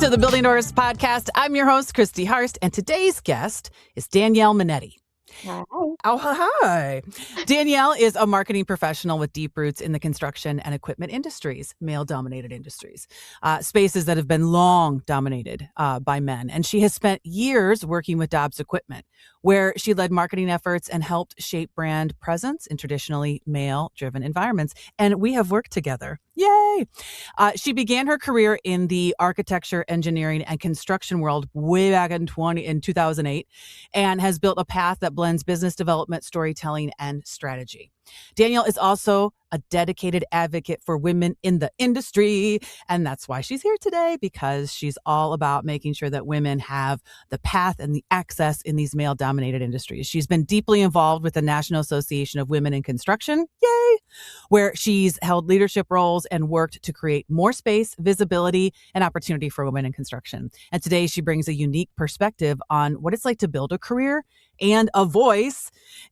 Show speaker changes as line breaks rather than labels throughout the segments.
to the Building Doors podcast. I'm your host, Christy Harst, and today's guest is Danielle Minetti.
Hi.
Oh, hi. Danielle is a marketing professional with deep roots in the construction and equipment industries, male-dominated industries, spaces that have been long dominated by men. And she has spent years working with Dobbs Equipment, where she led marketing efforts and helped shape brand presence in traditionally male-driven environments. And we have worked together. Yay! She began her career in the architecture, engineering, and construction world way back in 2008, and has built a path that blends business development, storytelling, and strategy. Danielle is also a dedicated advocate for women in the industry, and that's why she's here today, because she's all about making sure that women have the path and the access in these male-dominated industries. She's been deeply involved with the National Association of Women in Construction, yay, where she's held leadership roles and worked to create more space, visibility, and opportunity for women in construction. And today she brings a unique perspective on what it's like to build a career and a voice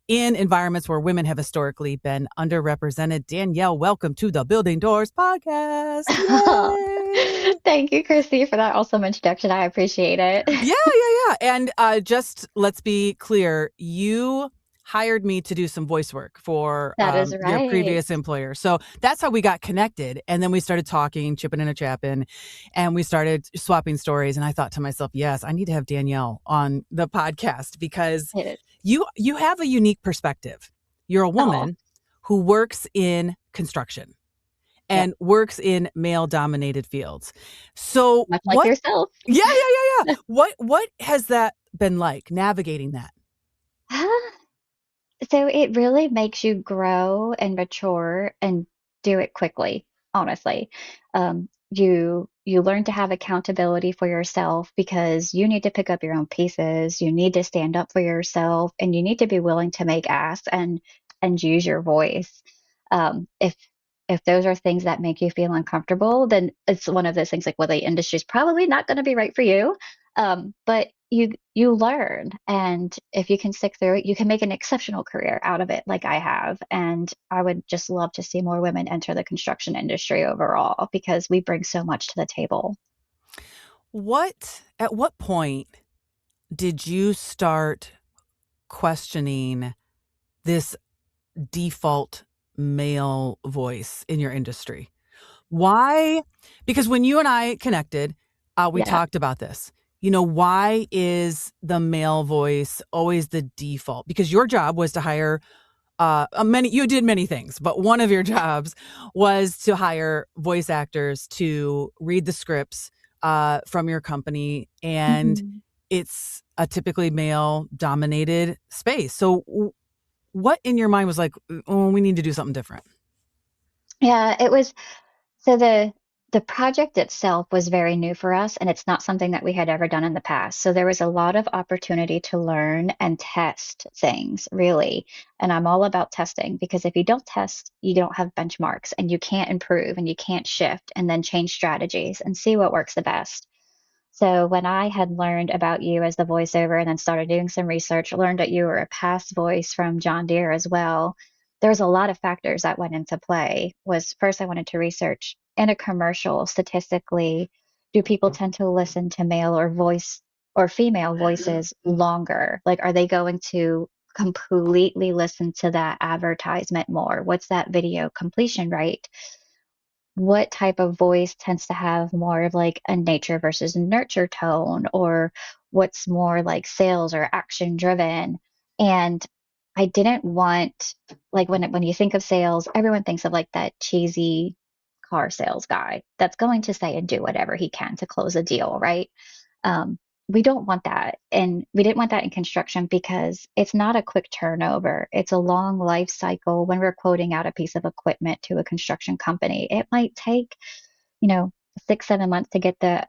in environments where women have historically been underrepresented. Danielle, welcome to the Building Doors podcast. Yay!
Thank you, Christy, for that awesome introduction. I appreciate it.
Yeah. And just let's be clear, you hired me to do some voice work for
That is
your
right.
previous employer. So that's how we got connected. And then we started talking, chipping in a chapping, and we started swapping stories. And I thought to myself, yes, I need to have Danielle on the podcast because you have a unique perspective. You're a woman who works in construction and works in male-dominated fields. So
much like yourself.
Yeah. What has that been like, navigating that?
So it really makes you grow and mature and do it quickly, honestly. You learn to have accountability for yourself because you need to pick up your own pieces. You need to stand up for yourself, and you need to be willing to make asks and use your voice. If those are things that make you feel uncomfortable, then it's one of those things like, well, the industry's probably not going to be right for you. But you learn, and if you can stick through it, you can make an exceptional career out of it, like I have. And I would just love to see more women enter the construction industry overall because we bring so much to the table.
At what point did you start questioning this default male voice in your industry? Why? Because when you and I connected, we talked about this. Why is the male voice always the default? Because your job was to hire you did many things, but one of your jobs was to hire voice actors to read the scripts from your company, and it's a typically male dominated space. So what in your mind was like, oh, we need to do something different?
Yeah, it was. So the project itself was very new for us, and it's not something that we had ever done in the past. So there was a lot of opportunity to learn and test things, really. And I'm all about testing because if you don't test, you don't have benchmarks and you can't improve and you can't shift and then change strategies and see what works the best. So when I had learned about you as the voiceover and then started doing some research, learned that you were a past voice from John Deere as well, there's a lot of factors that went into play. Was first I wanted to research in a commercial, statistically, do people tend to listen to male or female voices longer? Like, are they going to completely listen to that advertisement more? What's that video completion rate? What type of voice tends to have more of like a nature versus nurture tone, or what's more like sales or action driven? And I didn't want, like, when you think of sales, everyone thinks of like that cheesy car sales guy that's going to say and do whatever he can to close a deal, right? We don't want that. And we didn't want that in construction because it's not a quick turnover. It's a long life cycle. When we're quoting out a piece of equipment to a construction company, it might take, 6-7 months to get that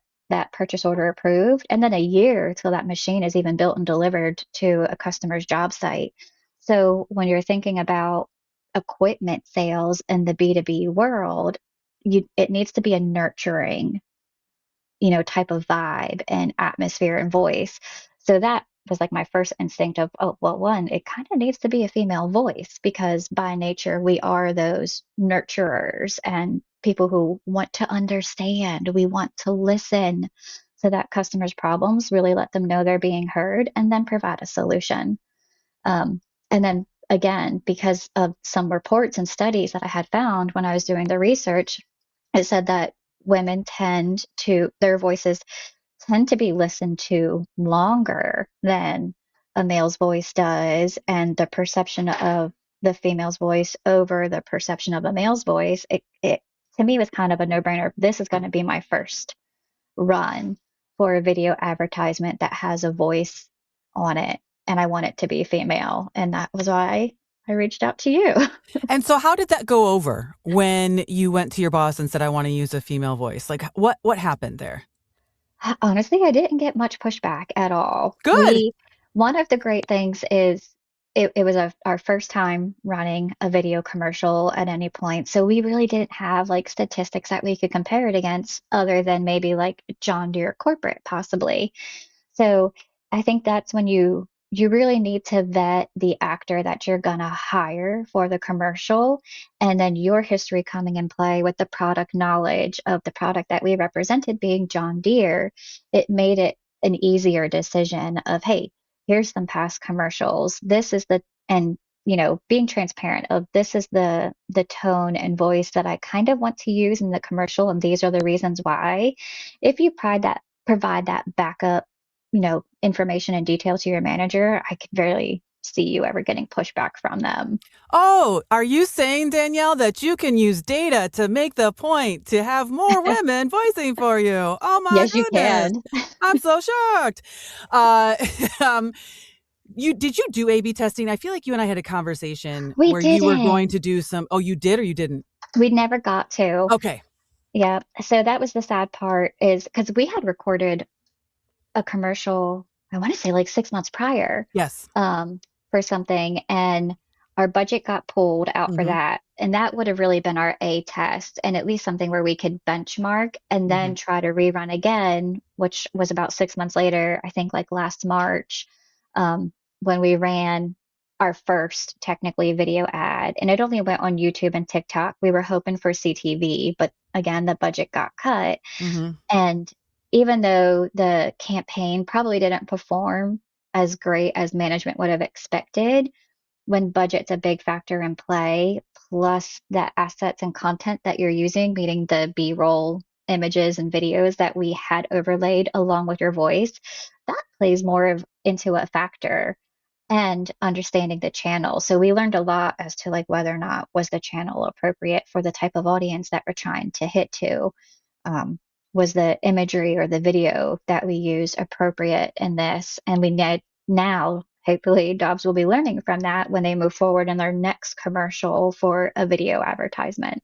purchase order approved, and then a year till that machine is even built and delivered to a customer's job site. So when you're thinking about equipment sales in the B2B world, it needs to be a nurturing, type of vibe and atmosphere and voice. So that was like my first instinct of, oh, well, one, it kind of needs to be a female voice because by nature we are those nurturers and people who want to understand, we want to listen. so that customers' problems, really let them know they're being heard, and then provide a solution. And then again, because of some reports and studies that I had found when I was doing the research, it said that women their voices tend to be listened to longer than a male's voice does, and the perception of the female's voice over the perception of a male's voice, it to me was kind of a no-brainer. This is going to be my first run for a video advertisement that has a voice on it, and I want it to be female. And that was why I reached out to you.
And so how did that go over when you went to your boss and said, I want to use a female voice? Like what happened there?
Honestly, I didn't get much pushback at all.
Good.
One of the great things is it was our first time running a video commercial at any point. So we really didn't have like statistics that we could compare it against other than maybe like John Deere corporate possibly. So I think that's when you really need to vet the actor that you're gonna hire for the commercial, and then your history coming in play with the product knowledge of the product that we represented being John Deere. It made it an easier decision of, hey, here's some past commercials. This is the and being transparent of this is the tone and voice that I kind of want to use in the commercial, and these are the reasons why. If you provide that backup, information and detail to your manager, I could really see you ever getting pushback from them.
Oh, are you saying, Danielle, that you can use data to make the point to have more women voicing for you? Oh my
Yes, you
goodness.
can.
I'm so shocked. Uh, um, did you do A/B testing? I feel like you and I had a conversation
We
where you were going
didn't.
to do some. Oh, you did or you didn't?
We never got to.
Okay.
Yeah. So that was the sad part is because we had recorded a commercial, I want to say like 6 months prior,
Yes.
um, for something, and our budget got pulled out for
Mm-hmm.
that. And that would have really been our A test, and at least something where we could benchmark and
Mm-hmm.
then try to rerun again, which was about 6 months later, I think like last March, um, when we ran our first technically video ad. And it only went on YouTube and TikTok. We were hoping for CTV, but again, the budget got cut.
Mm-hmm.
And even though the campaign probably didn't perform as great as management would have expected, when budget's a big factor in play, plus the assets and content that you're using, meaning the B-roll images and videos that we had overlaid along with your voice, that plays more of into a factor, and understanding the channel. So we learned a lot as to like whether or not was the channel appropriate for the type of audience that we're trying to hit to. Um, was the imagery or the video that we use appropriate in this? And we need now, hopefully, Dobbs will be learning from that when they move forward in their next commercial for a video advertisement.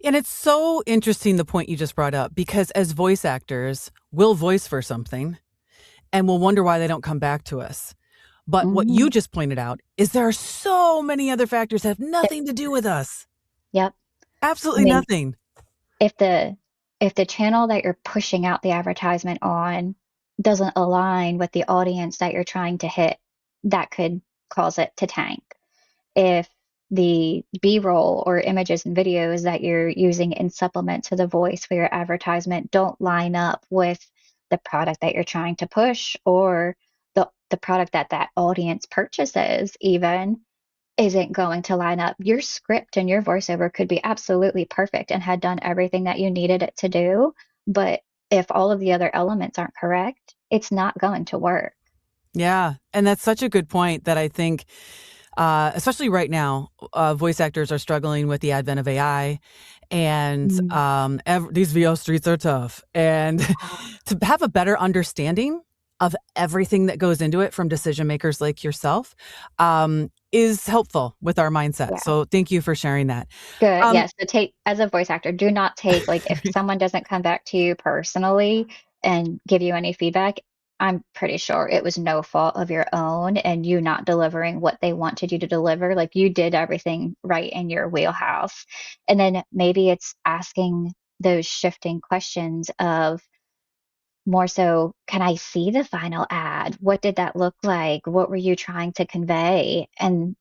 And it's so interesting the point you just brought up, because as voice actors, we'll voice for something and we'll wonder why they don't come back to us. But what you
Mm,
just pointed out is there are so many other factors that have nothing to do with us.
yep. I
Absolutely
mean,
nothing.
if the channel that you're pushing out the advertisement on doesn't align with the audience that you're trying to hit, that could cause it to tank. If the B-roll or images and videos that you're using in supplement to the voice for your advertisement don't line up with the product that you're trying to push, or the product that that audience purchases even isn't going to line up. Your script and your voiceover could be absolutely perfect and had done everything that you needed it to do, but if all of the other elements aren't correct, it's not going to work.
Yeah. And that's such a good point that I think, especially right now, voice actors are struggling with the advent of AI, and
Mm.
these VO streets are tough. And to have a better understanding of everything that goes into it from decision makers like yourself is helpful with our mindset.
Yeah.
So thank you for sharing that.
Good.
Um,
Yes. So take, as a voice actor, do not take, like, if someone doesn't come back to you personally and give you any feedback, I'm pretty sure it was no fault of your own and you not delivering what they wanted you to deliver. Like, you did everything right in your wheelhouse. And then maybe it's asking those shifting questions of, more so, can I see the final ad? What did that look like? What were you trying to convey? And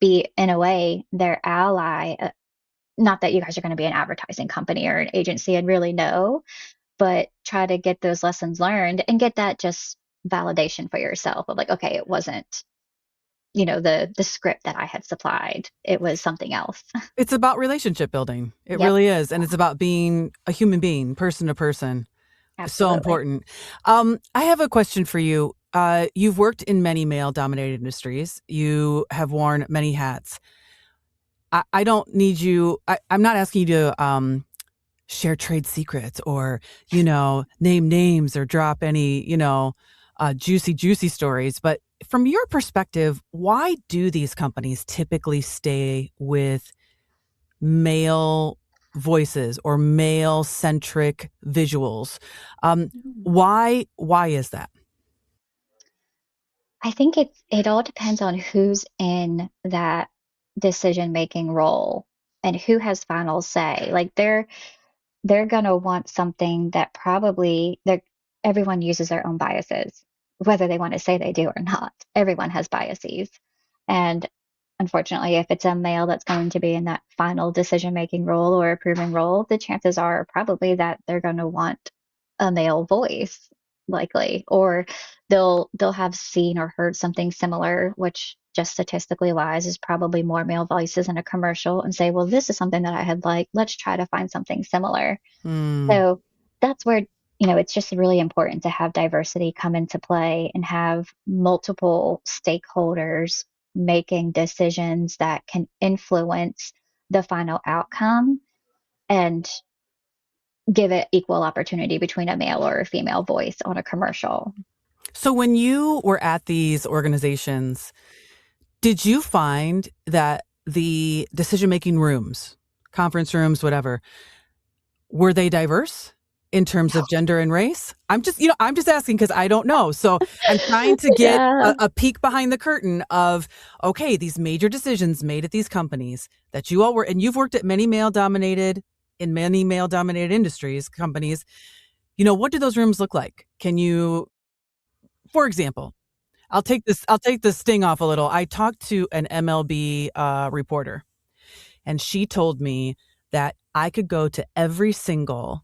be in a way their ally. Not that you guys are going to be an advertising company or an agency and really know, but try to get those lessons learned and get that just validation for yourself of like, okay, it wasn't, the script that I had supplied. It was something else.
It's about relationship building. It
Yep,
really is. And it's about being a human being, person to person. So
absolutely.
important. I have a question for you. You've worked in many male dominated industries. You have worn many hats. I don't need you. I'm not asking you to share trade secrets or, name names or drop any, juicy stories. But from your perspective, why do these companies typically stay with male voices or male centric visuals? Um,
Mm.
why is that?
I think it all depends on who's in that decision making role and who has final say. Like they're gonna want something that probably they're everyone uses their own biases, whether they want to say they do or not. Everyone has biases. And unfortunately, if it's a male that's going to be in that final decision making role or approving role, the chances are probably that they're going to want a male voice, likely, or they'll have seen or heard something similar, which just statistically wise is probably more male voices in a commercial and say, well, this is something that I had liked. Let's try to find something similar.
Hmm.
So that's where, it's just really important to have diversity come into play and have multiple stakeholders making decisions that can influence the final outcome and give it equal opportunity between a male or a female voice on a commercial.
So when you were at these organizations, did you find that the decision making rooms, conference rooms, whatever, were they diverse in terms of gender and race? I'm just asking because I don't know. So I'm trying to get
Yeah,
a peek behind the curtain of, okay, these major decisions made at these companies that you all were, and you've worked at many male dominated industries, companies. What do those rooms look like? Can you, for example, I'll take the sting off a little. I talked to an MLB reporter, and she told me that I could go to every single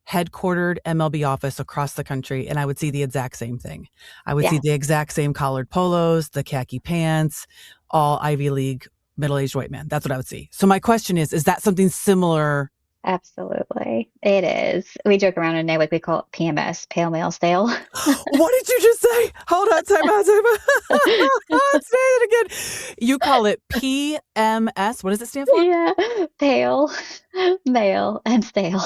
headquartered MLB office across the country, and I would see the exact same thing. I would see
yeah,
the exact same collared polos, the khaki pants, all Ivy League middle-aged white men. That's what I would see. So my question is that something similar?
absolutely. It is. We joke around in NAWIC, we call it PMS, pale male stale.
What did you just say? Hold on, time out, time out. Say it again. You call it PMS. What does it stand for?
Yeah, pale, male, and stale.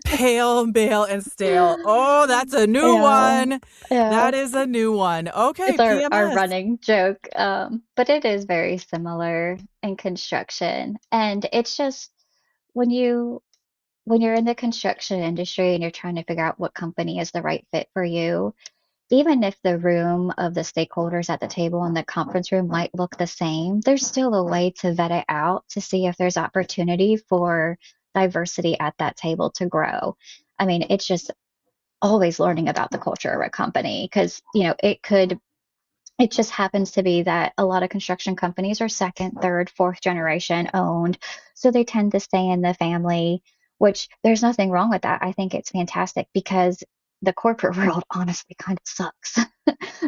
Pale, male, and stale. Oh, that's a new
Yeah,
one.
yeah.
That is a new one.
It's
Okay,
our
PMS.
running joke, but it is very similar in construction. And it's just when you're in the construction industry and you're trying to figure out what company is the right fit for you, even if the room of the stakeholders at the table in the conference room might look the same, there's still a way to vet it out to see if there's opportunity for diversity at that table to grow. I mean, it's just always learning about the culture of a company because, it just happens to be that a lot of construction companies are second, third, fourth generation owned. So they tend to stay in the family, which there's nothing wrong with that. I think it's fantastic because the corporate world honestly kind of sucks.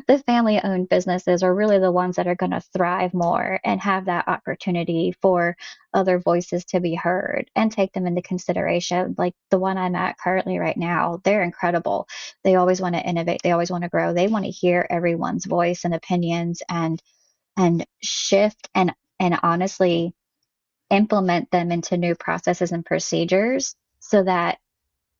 The family owned businesses are really the ones that are going to thrive more and have that opportunity for other voices to be heard and take them into consideration. Like the one I'm at currently right now, they're incredible. They always want to innovate, they always want to grow, they want to hear everyone's voice and opinions and shift and honestly implement them into new processes and procedures so that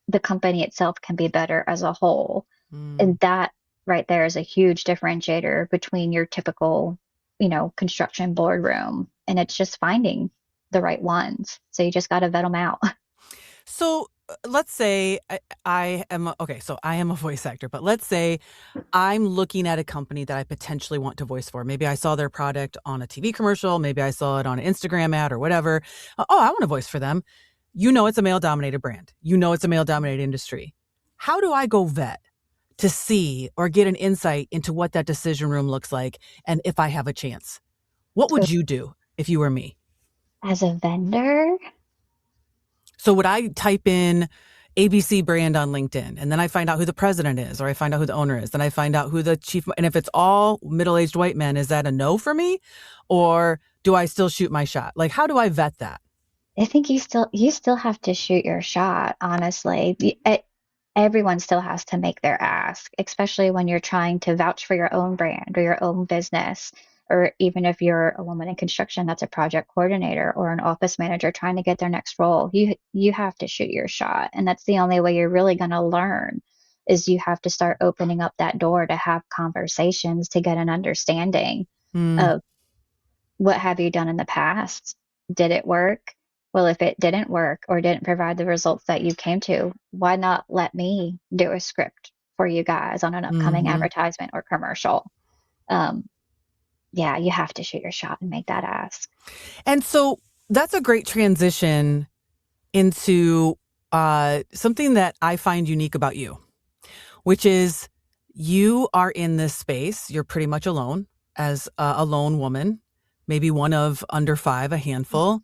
the company itself can be better as a whole.
Mm.
And that right there is a huge differentiator between your typical, construction boardroom. And it's just finding the right ones. So you just got to vet them out.
So let's say okay, so I am a voice actor, but let's say I'm looking at a company that I potentially want to voice for. Maybe I saw their product on a TV commercial. Maybe I saw it on an Instagram ad or whatever. Oh, I want to voice for them. It's a male dominated brand. It's a male dominated industry. How do I go vet to see or get an insight into what that decision room looks like and if I have a chance? What
So
would you do if you were me?
as a vendor,
So would I type in ABC brand on LinkedIn. And then I find out who the president is, or I find out who the owner is. Then I find out who the chief, and if it's all middle-aged white men, is that a no for me? Or do I still shoot my shot? Like, how do I vet that?
I think you still have to shoot your shot, honestly. Everyone still has to make their ask, especially when you're trying to vouch for your own brand or your own business, or even if you're a woman in construction that's a project coordinator or an office manager trying to get their next role. You have to shoot your shot, and that's the only way you're really going to learn is you have to start opening up that door to have conversations to get an understanding
Hmm.
of what have you done in the past? Did it work? Well, if it didn't work or didn't provide the results that you came to, why not let me do a script for you guys on an upcoming
Hmm.
advertisement or commercial? Um, yeah, you have to shoot your shot and make that ask.
And so that's a great transition into something that I find unique about you, which is you are in this space. You're pretty much alone as a lone woman, maybe one of under five, a handful,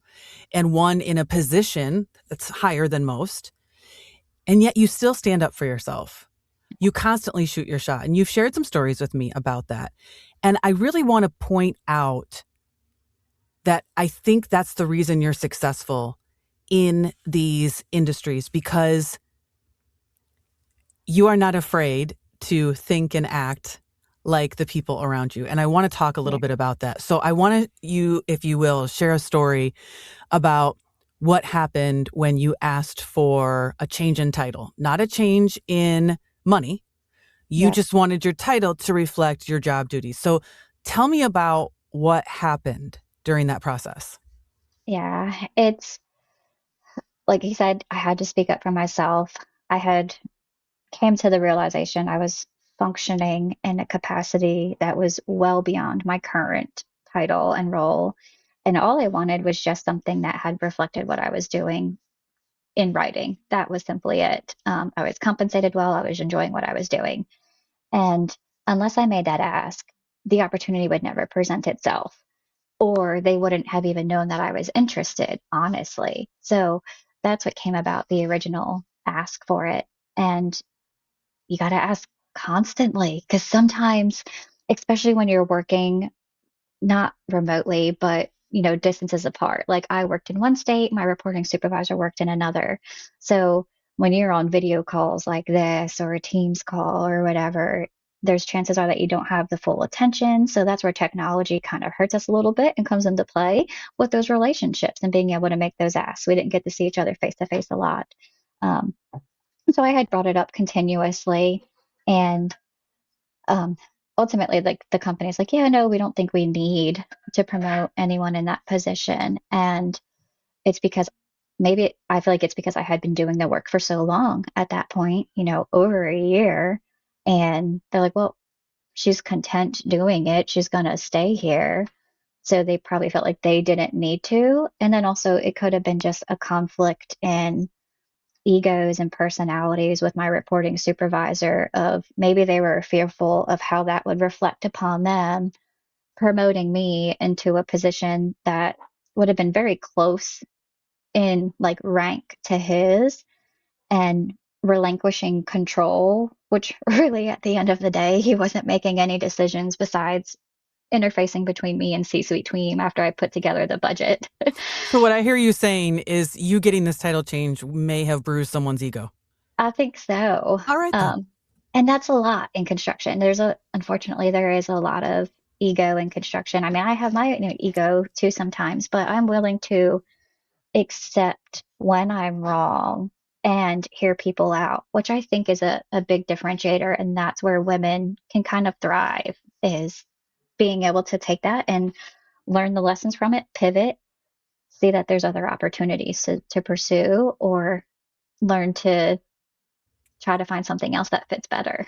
and one in a position that's higher than most. And yet you still stand up for yourself. You constantly shoot your shot. And you've shared some stories with me about that. And I really want to point out that I think that's the reason you're successful in these industries, because you are not afraid to think and act like the people around you. And I want to talk a little
Yeah.
bit about that. So I want you, if you will, share a story about what happened when you asked for a change in title, not a change in money. You
Yeah.
just wanted your title to reflect your job duties. So tell me about what happened during that process.
Yeah. It's like you said, I had to speak up for myself. I had came to the realization I was functioning in a capacity that was well beyond my current title and role. And all I wanted was just something that had reflected what I was doing in writing. That was simply it. I was compensated well, I was enjoying what I was doing. And unless I made that ask, the opportunity would never present itself, or they wouldn't have even known that I was interested, honestly. So that's what came about the original ask for it. And you got to ask constantly because sometimes, especially when you're working not remotely, but distances apart. Like I worked in one state, my reporting supervisor worked in another. So when you're on video calls like this or a Teams call or whatever, there's chances are that you don't have the full attention. So that's where technology kind of hurts us a little bit and comes into play with those relationships and being able to make those asks. We didn't get to see each other face to face a lot. Um, so I had brought it up continuously, and um, ultimately, like the company's like, yeah, no, we don't think we need to promote anyone in that position. And it's because I feel like it's because I had been doing the work for so long at that point, over a year. And they're like, well, she's content doing it. She's going to stay here. So they probably felt like they didn't need to. And then also, it could have been just a conflict in egos and personalities with my reporting supervisor of maybe they were fearful of how that would reflect upon them promoting me into a position that would have been very close in like rank to his and relinquishing control, which really at the end of the day he wasn't making any decisions besides interfacing between me and C-suite team after I put together the budget.
So what I hear you saying is you getting this title change may have bruised someone's ego.
I think so.
All right then.
And that's a lot in construction. Unfortunately, there is a lot of ego in construction. I mean, I have my ego too sometimes, but I'm willing to accept when I'm wrong and hear people out, which I think is a big differentiator. And that's where women can kind of thrive is being able to take that and learn the lessons from it, pivot, see that there's other opportunities to pursue or learn to try to find something else that fits better.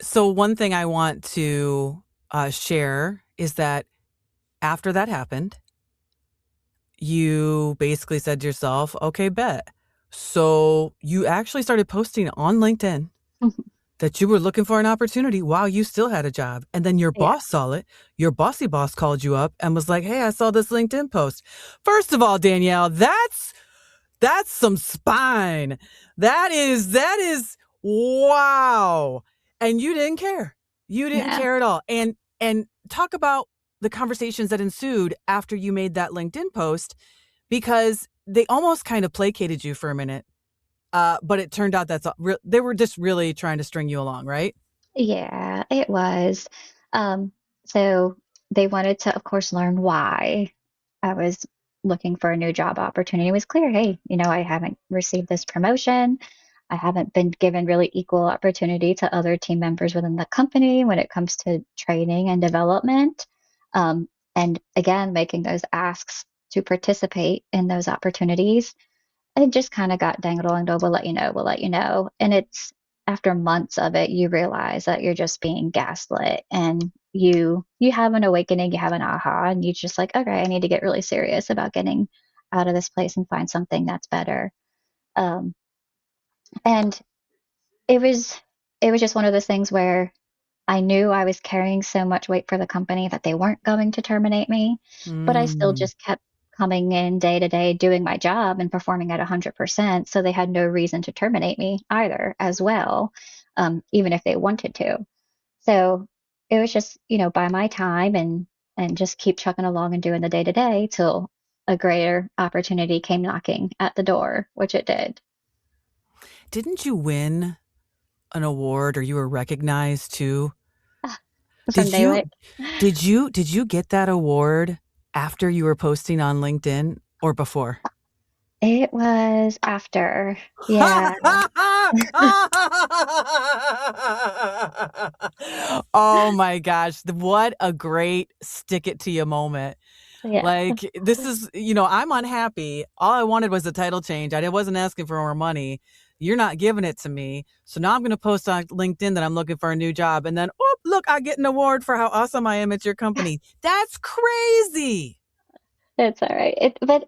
So one thing I want to share is that after that happened, you basically said to yourself, okay, bet. So you actually started posting on LinkedIn that you were looking for an opportunity while you still had a job. And then your
Yeah.
boss saw it. Your bossy boss called you up and was like, hey, I saw this LinkedIn post. First of all, Danielle, That's some spine. That is wow. And you didn't care. You didn't
No.
care at all. And talk about the conversations that ensued after you made that LinkedIn post, because they almost kind of placated you for a minute. But it turned out they were just really trying to string you along, right?
Yeah, it was. Um, so they wanted to, of course, learn why I was looking for a new job opportunity. It was clear, hey, I haven't received this promotion. I haven't been given really equal opportunity to other team members within the company when it comes to training and development. And again, making those asks to participate in those opportunities, it just kind of got dangled and we'll let you know, we'll let you know. And it's after months of it, you realize that you're just being gaslit, and you have an awakening, you have an aha, and you just like, okay, I need to get really serious about getting out of this place and find something that's better. Um, and it was it was just one of those things where I knew I was carrying so much weight for the company that they weren't going to terminate me, but I still
Mm.
just kept coming in day to day, doing my job and performing at 100%. So they had no reason to terminate me either, as well, even if they wanted to. So it was just, by my time and just keep chugging along and doing the day to day till a greater opportunity came knocking at the door, which it did.
Didn't you win an award, or you were recognized too?
From
Did
day
you
like
did you get that award after you were posting on LinkedIn or before?
it was after, yeah.
Oh my gosh, what a great stick it to you moment.
Yeah.
Like, this is, I'm unhappy. All I wanted was a title change. I wasn't asking for more money. You're not giving it to me. So now I'm going to post on LinkedIn that I'm looking for a new job. And then, oh, look, I get an award for how awesome I am at your company. That's crazy.
It's all right.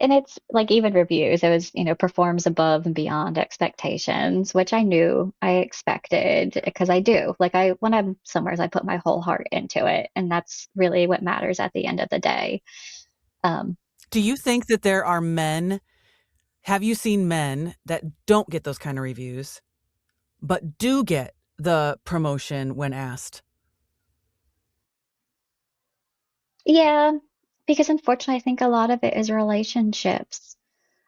And it's like even reviews, it was, performs above and beyond expectations, which I knew I expected because I do. Like when I'm somewhere, I put my whole heart into it, and that's really what matters at the end of the day. Um,
Do you think that there are men? Have you seen men that don't get those kind of reviews, but do get the promotion when asked?
yeah, because unfortunately, I think a lot of it is relationships.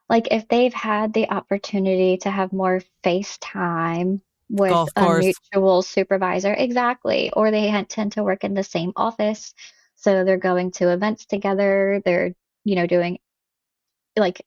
Like if they've had the opportunity to have more face time with
Golf
a
course.
mutual supervisor, exactly, or they tend to work in the same office, so they're going to events together, they're, doing like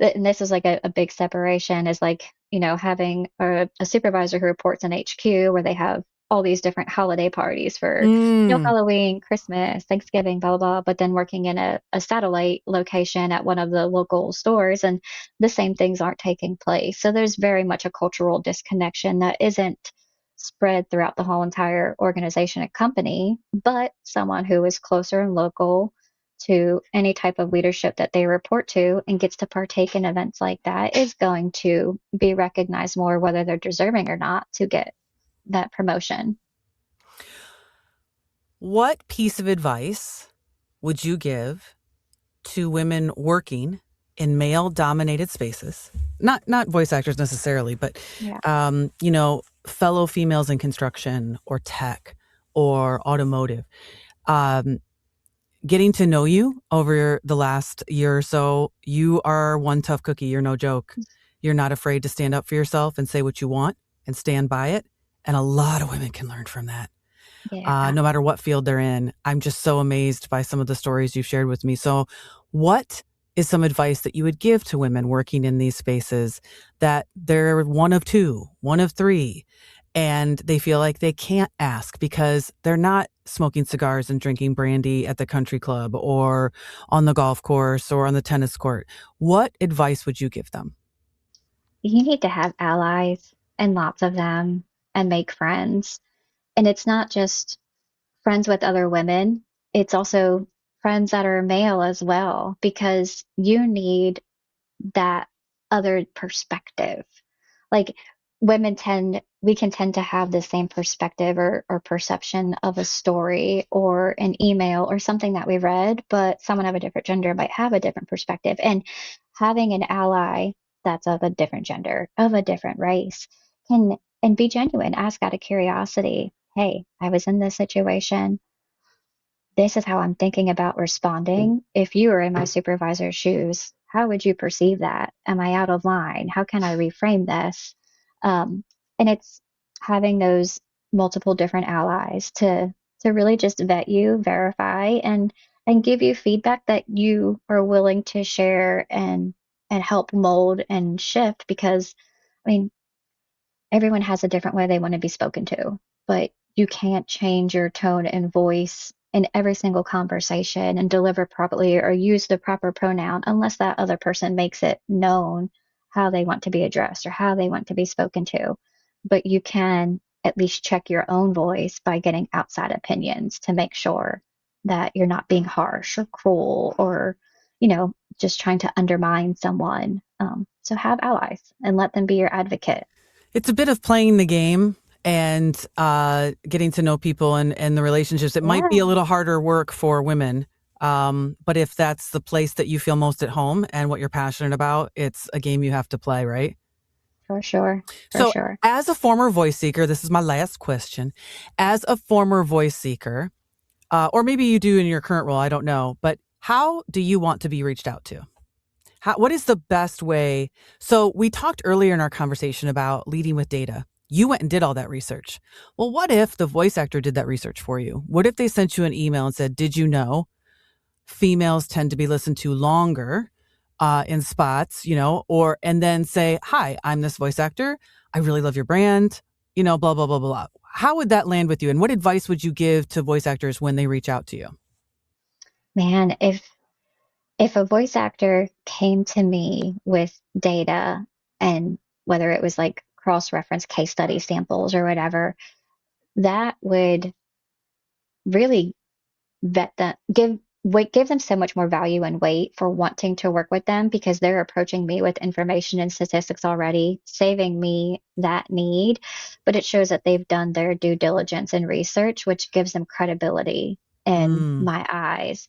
and this is like a big separation is like having a supervisor who reports in HQ where they have all these different holiday parties for
Mm.
Halloween, Christmas, Thanksgiving, blah blah blah, but then working in a satellite location at one of the local stores, and the same things aren't taking place. So there's very much a cultural disconnection that isn't spread throughout the whole entire organization and company, but someone who is closer and local to any type of leadership that they report to and gets to partake in events like that is going to be recognized more, whether they're deserving or not, to get that promotion.
What piece of advice would you give to women working in male dominated spaces? Not voice actors necessarily, but
Yeah.
fellow females in construction or tech or automotive. Um, Getting to know you over the last year or so, you are one tough cookie. You're no joke. You're not afraid to stand up for yourself and say what you want and stand by it. And a lot of women can learn from that,
Yeah.
no matter what field they're in. I'm just so amazed by some of the stories you've shared with me. So, what is some advice that you would give to women working in these spaces that they're one of two, one of three, and they feel like they can't ask because they're not smoking cigars and drinking brandy at the country club or on the golf course or on the tennis court? What advice would you give them?
You need to have allies and lots of them and make friends. And it's not just friends with other women, it's also friends that are male as well, because you need that other perspective. Like we can tend to have the same perspective or perception of a story or an email or something that we read, but someone of a different gender might have a different perspective. And having an ally that's of a different gender, of a different race, can and be genuine, ask out of curiosity. Hey, I was in this situation. This is how I'm thinking about responding. If you were in my supervisor's shoes, how would you perceive that? Am I out of line? How can I reframe this? And it's having those multiple different allies to really just vet you, verify, and give you feedback that you are willing to share and help mold and shift. Because I mean, everyone has a different way they want to be spoken to, but you can't change your tone and voice in every single conversation and deliver properly or use the proper pronoun unless that other person makes it known how they want to be addressed or how they want to be spoken to. But you can at least check your own voice by getting outside opinions to make sure that you're not being harsh or cruel or, just trying to undermine someone. So have allies and let them be your advocate.
It's a bit of playing the game and getting to know people and the relationships. It might be a
Yeah,
little harder work for women. But if that's the place that you feel most at home and what you're passionate about, it's a game you have to play, right?
for sure. For
So,
sure.
as a former voice seeker, this is my last question. As a former voice seeker, or maybe you do in your current role, I don't know, but how do you want to be reached out to? What is the best way? So we talked earlier in our conversation about leading with data. You went and did all that research. Well, what if the voice actor did that research for you? What if they sent you an email and said, did you know females tend to be listened to longer in spots, and then say, hi, I'm this voice actor. I really love your brand, blah, blah, blah, blah, blah. How would that land with you? And what advice would you give to voice actors when they reach out to you?
Man, if a voice actor came to me with data and whether it was like cross-reference case study samples or whatever, that would really vet them, give them so much more value and weight for wanting to work with them because they're approaching me with information and statistics already, saving me that need. But it shows that they've done their due diligence and research, which gives them credibility in
Mm.
my eyes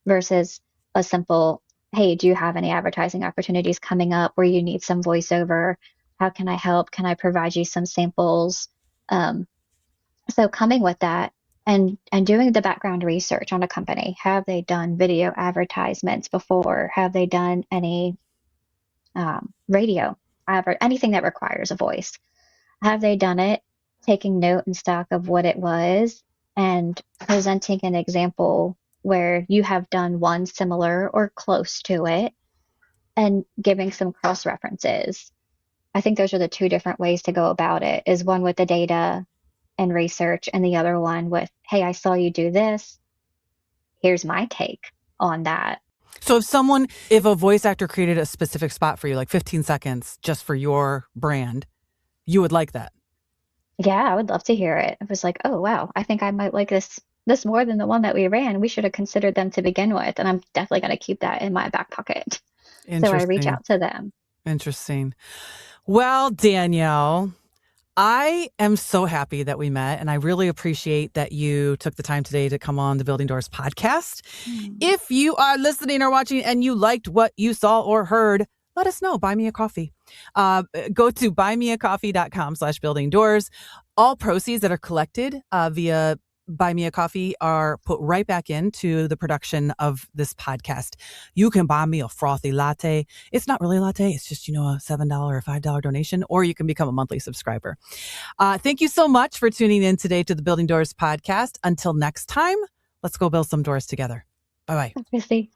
versus a simple, hey, do you have any advertising opportunities coming up where you need some voiceover? How can I help? Can I provide you some samples? Um, so coming with that and doing the background research on a company. Have they done video advertisements before? Have they done any radio, anything that requires a voice? Have they done it? Taking note and stock of what it was and presenting an example where you have done one similar or close to it and giving some cross references. I think those are the two different ways to go about it is one with the data and research and the other one with, hey, I saw you do this. Here's my take on that.
So if a voice actor created a specific spot for you, like 15 seconds just for your brand, you would like that.
Yeah, I would love to hear it. It was like, oh wow, I think I might like this more than the one that we ran. We should have considered them to begin with, and I'm definitely going to keep that in my back pocket. So I reach
Interesting.
out to them.
Interesting. Well, Danielle, I am so happy that we met, and I really appreciate that you took the time today to come on the Building Doors podcast.
Mm.
If you are listening or watching and you liked what you saw or heard, let us know. Buy me a coffee. Go to buymeacoffee.com/buildingdoors. All proceeds that are collected via Buy Me a Coffee are put right back into the production of this podcast. You can buy me a frothy latte. It's not really a latte. It's just, a $7 or $5 donation, or you can become a monthly subscriber. Thank you so much for tuning in today to the Building Doors podcast. Until next time, let's go build some doors together. Bye-bye.
Obviously.